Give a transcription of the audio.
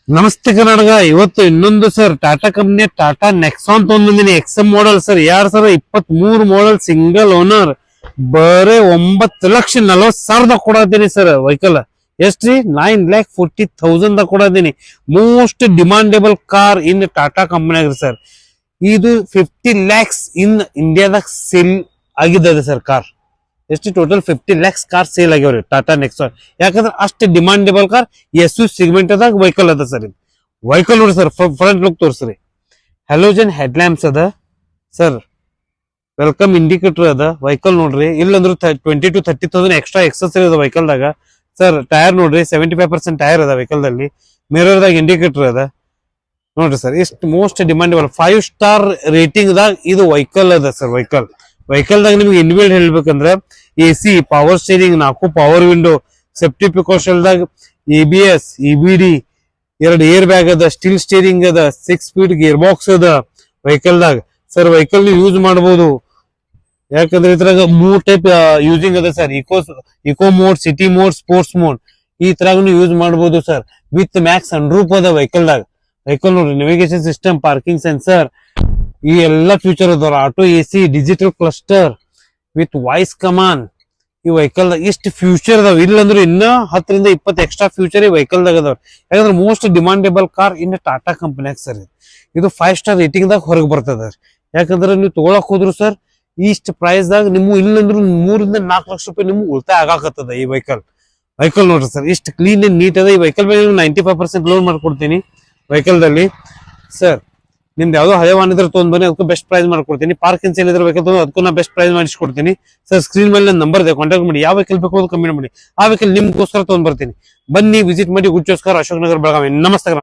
ನಮಸ್ತೆ ಕರ್ನಾಟಕ. ಇವತ್ತು ಇನ್ನೊಂದು ಸರ್ ಟಾಟಾ ಕಂಪ್ನಿಯ ಟಾಟಾ ನೆಕ್ಸಾನ್ ತೊಗೊಂಡಿದ್ದೀನಿ. XM model sir, 2023 model, single owner, ಬರೇ 9,40,000 ಕೊಡತೀನಿ ಸರ್. ವೆಹಿಕಲ್ ಎಷ್ಟ್ರಿ? 9,40,000 ಕೊಡತೀನಿ. Most demandable car in Tata ಕಂಪ್ನಿಯಾಗ್ರಿ ಸರ್. ಇದು 50 lakhs ಇನ್ ಇಂಡಿಯಾದಾಗ ಸೇಲ್ ಆಗಿದ್ದದ ಸರ್ ಕಾರ್. ಎಷ್ಟು ಟೋಟಲ್ 50 lakhs ಕಾರ್ ಸೇಲ್ ಆಗ್ಯಾವ್ರಿ ಟಾಟಾ ನೆಕ್ಸಾನ್. ಯಾಕಂದ್ರೆ ಅಷ್ಟು demandable car S U segment ಅದಾಗ ವೆಹಿಕಲ್ ಅದ ಸರ್. ಇದು ವೆಹಿಕಲ್ ನೋಡಿ ಸರ್, ಫ್ರಂಟ್ ಲುಕ್ ತೋರಿಸ್ರಿ. ಹ್ಯಾಲೋಜನ್ ಹೆಡ್ ಲ್ಯಾಂಪ್ಸ್ ಅದ ಸರ್. ವೆಲ್ಕಮ್ ಇಂಡಿಕೇಟರ್ ಅದ. ವೆಹಿಕಲ್ ನೋಡ್ರಿ, ಇಲ್ಲಂದ್ರೂ 20 to 30,000 ಎಕ್ಸ್ಟ್ರಾ ಎಕ್ಸೆಸರಿ ಅದ ವೆಹಿಕಲ್ ದಾಗ ಸರ್. ಟೈರ್ ನೋಡ್ರಿ, 75% ಟೈರ್ ಅದ ವೆಹಿಕಲ್ ದಲ್ಲಿ. ಮಿರರ್ ದಾಗ ಇಂಡಿಕೇಟರ್ ಅದ ನೋಡ್ರಿ ಸರ್. ಇಷ್ಟು ಮೋಸ್ಟ್ ಡಿಮಾಂಡೇಬಲ್ 5 star ರೇಟಿಂಗ್ ದಾಗ ಇದು ವೆಹಿಕಲ್ ಅದ ಸರ್. ವೆಹಿಕಲ್ ದಾಗ ನಿಮ್ಗೆ ಇನ್ಬಿಲ್ಡ್ ಹೇಳ್ಬೇಕಂದ್ರೆ AC, power steering, 4 power window, safety precaution ದಾಗ ABS, EBD, 2 ಏರ್ ಬ್ಯಾಗ್ ಅದ, ಸ್ಟೀಲ್ ಸ್ಟೀರಿಂಗ್ ಅದ, 6 ಸ್ಪೀಡ್ ಗೇರ್ ಬಾಕ್ಸ್ ಅದ ವೆಹಿಕಲ್ ದಾಗ ಸರ್. ವೆಹಿಕಲ್ ಯೂಸ್ ಮಾಡಬಹುದು. ಯಾಕಂದ್ರೆ ಇದ್ರಾಗ 3 ಟೈಪ್ ಯೂಸಿಂಗ್ ಅದ sir. Eco mode, city mode, sports mode, ಈ ತರಾಗೂ ಯೂಸ್ ಮಾಡಬಹುದು ಸರ್. ವಿತ್ ಮ್ಯಾಕ್ಸ್ ಸನ್ರೂಫ್ ಅದ ವೆಹಿಕಲ್ ದಾಗ. ವೆಹಿಕಲ್ ನೋಡ್ರಿ, ನ್ಯಾವಿಗೇಷನ್ ಸಿಸ್ಟಮ್, ಪಾರ್ಕಿಂಗ್ ಸೆನ್ಸರ್, ಈ ಎಲ್ಲಾ ಫ್ಯೂಚರ್ ಅದಾವ. Auto AC, digital cluster with voice command. ಈ ವೆಹಿಕಲ್ ಇಷ್ಟು ಫ್ಯೂಚರ್ ಅದಾವ. ಇಲ್ಲಂದ್ರೆ ಇನ್ನ 10 ರಿಂದ 20 ಎಕ್ಸ್ಟ್ರಾ ಫ್ಯೂಚರ್ ಈ ವೆಹಿಕಲ್ ದಾಗ ಅದಾವ. ಯಾಕಂದ್ರೆ most demandable car in Tata ಕಂಪನಿಯಾಗ ಸರ್. ಇದು 5 star ರೇಟಿಂಗ್ ದಾಗ ಹೊರಗೆ ಬರ್ತದ. ಯಾಕಂದ್ರೆ ನೀವು ತಗೊಳಕ್ ಹೋದ್ರು ಸರ್, ಇಷ್ಟ ಪ್ರೈಸ್ ದಾಗ ನಿಮ್ಗೆ ಇಲ್ಲಂದ್ರು 3 ರಿಂದ 4 ಲಕ್ಷ ರೂಪಾಯಿ ನಿಮ್ಗೆ ಉಳಿತಾಯ ಆಗಾಕತ್ತದ ಈ ವೆಹಿಕಲ್ ನೋಡ್ರಿ ಸರ್. ಇಷ್ಟು ಕ್ಲೀನ್ ಅಂಡ್ ನೀಟ್ ಅದ. ಈ ವೆಹಿಕಲ್ ಮೇಲೆ 95% ಲೋನ್ ಮಾಡ್ಕೊಡ್ತೀನಿ ವೆಹಿಕಲ್ ದಲ್ಲಿ ಸರ್. ನಿಮ್ದು ಯಾವ್ದೋ ಹಳೆ ವಾಹನ ಇದ್ರೆ ತೊಗೊಂಡ್ ಬನ್ನಿ, ಅದಕ್ಕೂ ಬೆಸ್ಟ್ ಪ್ರೈಸ್ ಮಾಡ್ಕೊಡ್ತೀನಿ. ಪಾರ್ಕಿಂಗ್ ಸೇಲ್ ಇದ್ರೆ ವೆಹಿಕಲ್ ಅದಕ್ಕೂ ನಾ ಬೆಸ್ಟ್ ಪ್ರೈಸ್ ಮಾಡಿಸ್ಕೊಡ್ತೀನಿ ಸರ್. ಸ್ಕ್ರೀನ್ ಮೇಲೆ ನನ್ನ ನಂಬರ್ ಇದೆ, ಕಾಂಟ್ಯಾಕ್ಟ್ ಮಾಡಿ. ಯಾವ ವೆಹಿಕಲ್ ಬೇಕು ಅದು ಕಮ್ಮಿ ಮಾಡಿ, ಆ ವೆಹಿಕಲ್ ನಿಮ್ಗೋಸ್ಕರ ತೊಗೊಂಡ್ ಬರ್ತೀನಿ. ಬನ್ನಿ, ವಿಸಿಟ್ ಮಾಡಿ. ಗುಚ್ಚೋಸ್ಕರ, ಅಶೋಕ್ ನಗರ್, ಬೆಳಗಾವಿ. ನಮಸ್ತೆ.